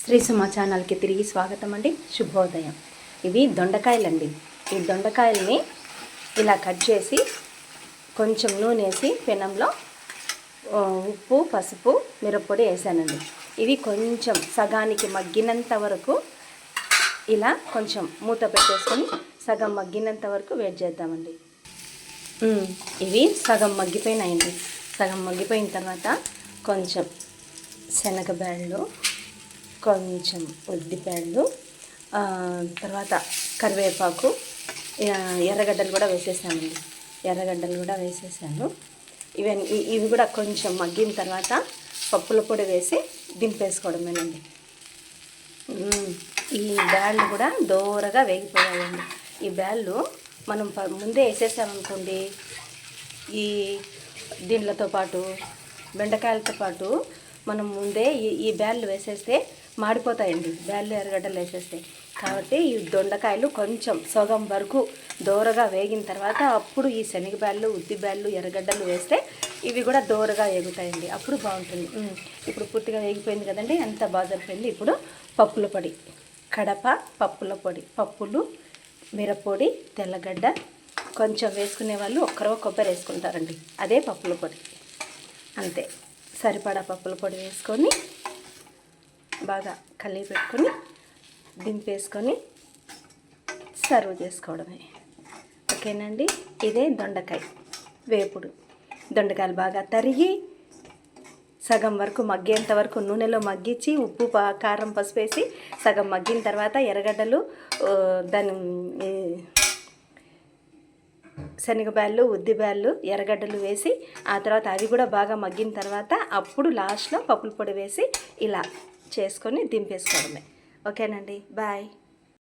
శ్రీ సుమ ఛానల్కి తిరిగి స్వాగతం అండి. శుభోదయం. ఇవి దొండకాయలండి. ఈ దొండకాయల్ని ఇలా కట్ చేసి కొంచెం నూనె వేసి పెనంలో ఉప్పు, పసుపు, మిరప్పొడి వేసానండి. ఇవి కొంచెం సగానికి మగ్గినంత వరకు ఇలా కొంచెం మూత పెట్టేసుకొని సగం మగ్గినంత వరకు వెయిట్ చేద్దామండి. ఇవి సగం మగ్గిపోయినాయండి. సగం మగ్గిపోయిన తర్వాత కొంచెం శనగబ్యాళ్ళు, కొంచెం ఉద్దిపాయలు, తర్వాత కరివేపాకు, ఎర్రగడ్డలు కూడా వేసేసానండి. ఎర్రగడ్డలు కూడా వేసేసాను. ఇవి కూడా కొంచెం మగ్గిన తర్వాత పప్పుల పొడి వేసి దింపేసుకోవడమేనండి. ఈ బ్యాళ్ళు కూడా దోరగా వేగిపోయాయండి. ఈ బ్యాళ్ళు మనం ముందే వేసేసామనుకోండి, ఈ దీంట్లతో పాటు బెండకాయలతో పాటు మనం ముందే ఈ బ్యాళ్ళు వేసేస్తే మాడిపోతాయండి. బ్యాళ్ళు, ఎర్రగడ్డలు వేసేస్తే. కాబట్టి ఈ దొండకాయలు కొంచెం సగం వరకు దోరగా వేగిన తర్వాత అప్పుడు ఈ శనగబ్యాళ్ళు, ఉద్దిబ్యాళ్ళు, ఎర్రగడ్డలు వేస్తే ఇవి కూడా దోరగా వేగుతాయండి. అప్పుడు బాగుంటుంది. ఇప్పుడు పూర్తిగా వేగిపోయింది కదండి, అంత బాగా సరిపోయింది. ఇప్పుడు పప్పుల పొడి, కడప పప్పుల పొడి, పప్పులు, మిరప్పొడి, తెల్లగడ్డ కొంచెం వేసుకునే వాళ్ళు ఒక్కరవ కొబ్బరి వేసుకుంటారండి. అదే పప్పుల పొడి. అంతే, సరిపడా పప్పుల పొడి వేసుకొని బాగా కలిపి పెట్టుకొని దింపేసుకొని సర్వ్ చేసుకోవడమే. ఓకేనండి. ఇదే దొండకాయ వేపుడు. దొండకాయలు బాగా తరిగి సగం వరకు మగ్గేంత వరకు నూనెలో మగ్గించి ఉప్పు, కారం, పసుపు వేసి సగం మగ్గిన తర్వాత ఎర్రగడ్డలు, దాని శనగబ్యాళ్ళు, ఉద్దిబ్యాళ్ళు, ఎర్రగడ్డలు వేసి ఆ తర్వాత అవి కూడా బాగా మగ్గిన తర్వాత అప్పుడు లాస్ట్లో పప్పుల పొడి వేసి ఇలా చేసుకొని దింపేసుకోవడమే. ఓకేనండి. బాయ్.